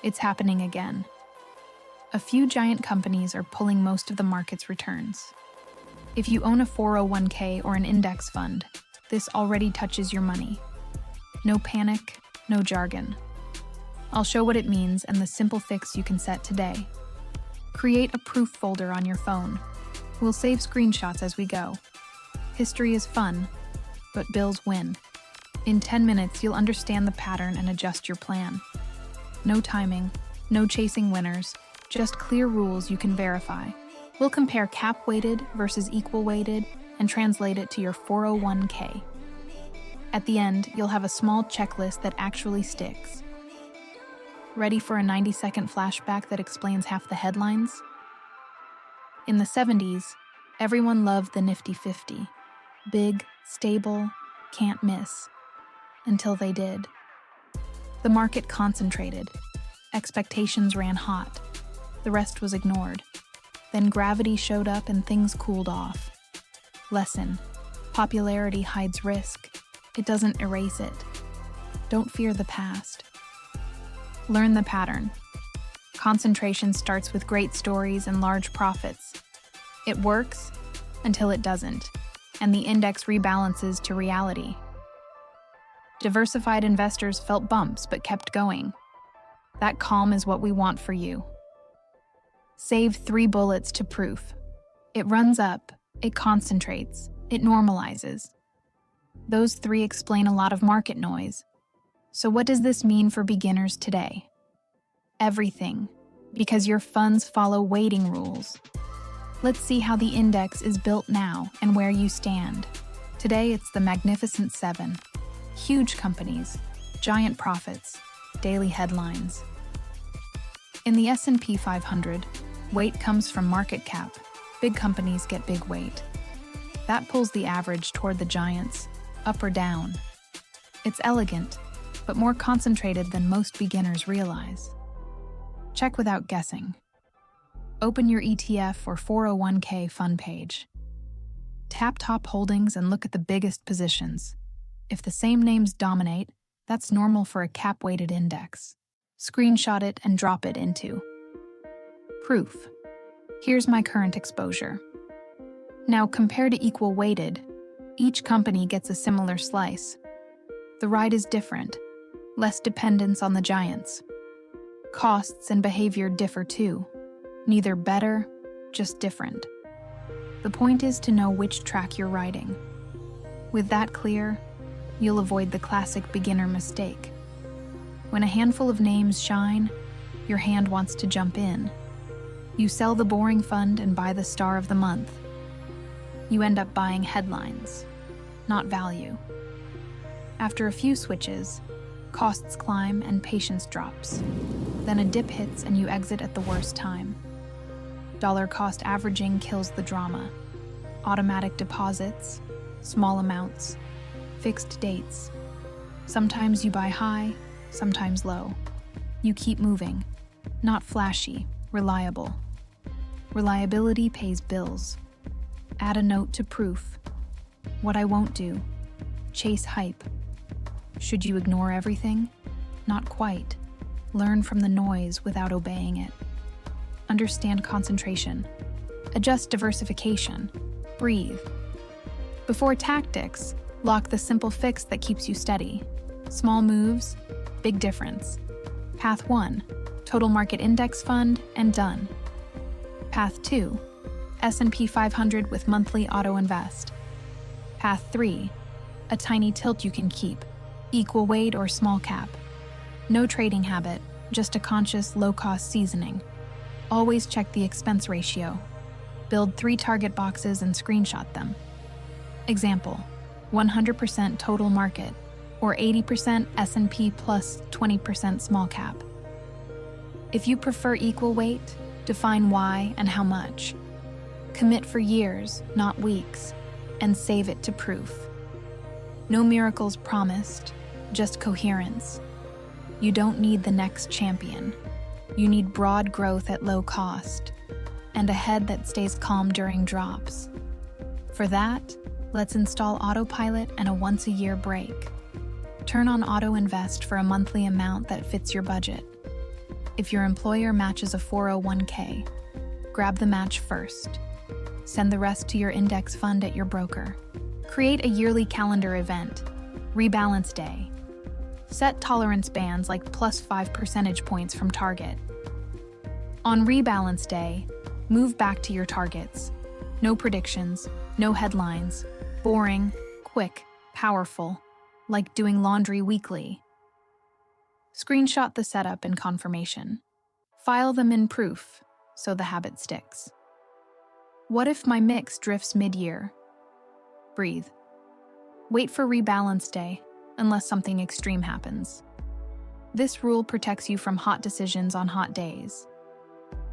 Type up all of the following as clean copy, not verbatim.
It's happening again. A few giant companies are pulling most of the market's returns. If you own a 401k or an index fund, this already touches your money. No panic, no jargon. I'll show what it means and the simple fix you can set today. Create a proof folder on your phone. We'll save screenshots as we go. History is fun, but bills win. In 10 minutes, you'll understand the pattern and adjust your plan. No timing, no chasing winners, just clear rules you can verify. We'll compare cap-weighted versus equal-weighted and translate it to your 401k. At the end, you'll have a small checklist that actually sticks. Ready for a 90-second flashback that explains half the headlines? In the 70s, everyone loved the Nifty 50. Big, stable, can't miss. Until they did. The market concentrated. Expectations ran hot. The rest was ignored. Then gravity showed up and things cooled off. Lesson: popularity hides risk. It doesn't erase it. Don't fear the past. Learn the pattern. Concentration starts with great stories and large profits. It works until it doesn't, and the index rebalances to reality. Diversified investors felt bumps but kept going. That calm is what we want for you. Save 3 bullets to proof. It runs up, it concentrates, it normalizes. Those 3 explain a lot of market noise. So what does this mean for beginners today? Everything, because your funds follow weighting rules. Let's see how the index is built now and where you stand. Today it's the Magnificent 7. Huge companies, giant profits, daily headlines. In the S&P 500, weight comes from market cap. Big companies get big weight. That pulls the average toward the giants, up or down. It's elegant, but more concentrated than most beginners realize. Check without guessing. Open your ETF or 401k fund page. Tap top holdings and look at the biggest positions. If the same names dominate, that's normal for a cap-weighted index. Screenshot it and drop it into. Proof. Here's my current exposure. Now compare to equal-weighted. Each company gets a similar slice. The ride is different. Less dependence on the giants. Costs and behavior differ too. Neither better, just different. The point is to know which track you're riding. With that clear, you'll avoid the classic beginner mistake. When a handful of names shine, your hand wants to jump in. You sell the boring fund and buy the star of the month. You end up buying headlines, not value. After a few switches, costs climb and patience drops. Then a dip hits and you exit at the worst time. Dollar cost averaging kills the drama. Automatic deposits, small amounts, fixed dates. Sometimes you buy high, sometimes low. You keep moving. Not flashy, reliable. Reliability pays bills. Add a note to proof. What I won't do. Chase hype. Should you ignore everything? Not quite. Learn from the noise without obeying it. Understand concentration. Adjust diversification. Breathe. Before tactics, lock the simple fix that keeps you steady. Small moves, big difference. Path 1, total market index fund, and done. Path 2, S&P 500 with monthly auto invest. Path 3, a tiny tilt you can keep, equal weight or small cap. No trading habit, just a conscious low-cost seasoning. Always check the expense ratio. Build 3 target boxes and screenshot them. Example, 100% total market, or 80% S&P plus 20% small cap. If you prefer equal weight, define why and how much. Commit for years, not weeks, and save it to proof. No miracles promised, just coherence. You don't need the next champion. You need broad growth at low cost, and a head that stays calm during drops. For that, let's install Autopilot and a once-a-year break. Turn on Auto Invest for a monthly amount that fits your budget. If your employer matches a 401k, grab the match first. Send the rest to your index fund at your broker. Create a yearly calendar event, Rebalance Day. Set tolerance bands like +5 percentage points from target. On Rebalance Day, move back to your targets. No predictions, no headlines. Boring, quick, powerful, like doing laundry weekly. Screenshot the setup and confirmation. File them in proof, so the habit sticks. What if my mix drifts mid-year? Breathe. Wait for Rebalance Day, unless something extreme happens. This rule protects you from hot decisions on hot days.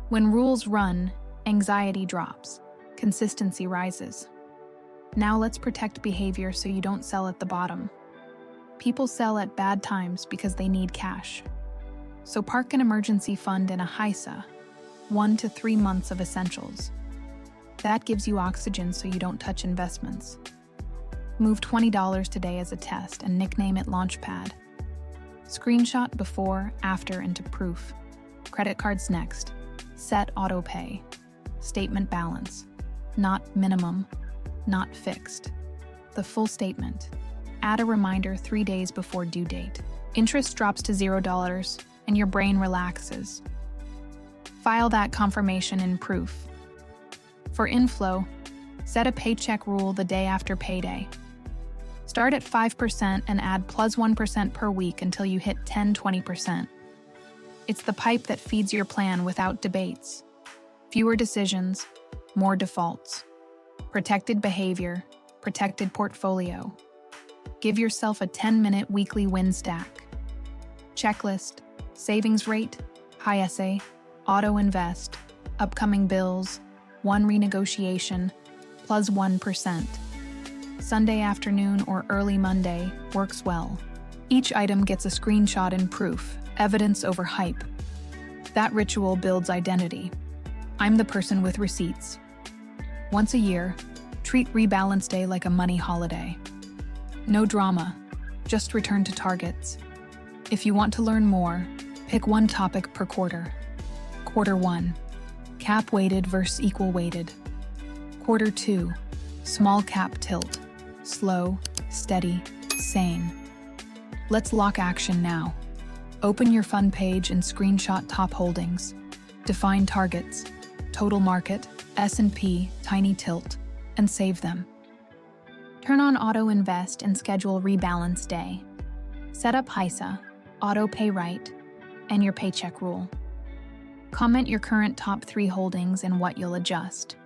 When rules run, anxiety drops, consistency rises. Now let's protect behavior so you don't sell at the bottom. People sell at bad times because they need cash. So park an emergency fund in a HYSA, 1 to 3 months of essentials. That gives you oxygen so you don't touch investments. Move $20 today as a test and nickname it Launchpad. Screenshot before, after into proof. Credit cards next. Set Autopay Statement Balance. Not minimum, not fixed. The full statement. Add a reminder 3 days before due date. Interest drops to $0 and your brain relaxes. File that confirmation in proof. For inflow, set a paycheck rule the day after payday. Start at 5% and add +1% per week until you hit 10-20%. It's the pipe that feeds your plan without debates. Fewer decisions, more defaults. Protected behavior, protected portfolio. Give yourself a 10-minute weekly win stack. Checklist, savings rate, HYSA, auto invest, upcoming bills, 1 renegotiation, +1%. Sunday afternoon or early Monday works well. Each item gets a screenshot in proof, evidence over hype. That ritual builds identity. I'm the person with receipts. Once a year, treat Rebalance Day like a money holiday. No drama, just return to targets. If you want to learn more, pick one topic per quarter. Quarter 1, cap weighted versus equal weighted. Quarter 2, small cap tilt, slow, steady, sane. Let's lock action now. Open your fund page and screenshot top holdings. Define targets, total market, S&P, tiny tilt, and save them. Turn on Auto Invest and schedule Rebalance Day. Set up HYSA, Auto Pay Right, and your paycheck rule. Comment your current top 3 holdings and what you'll adjust.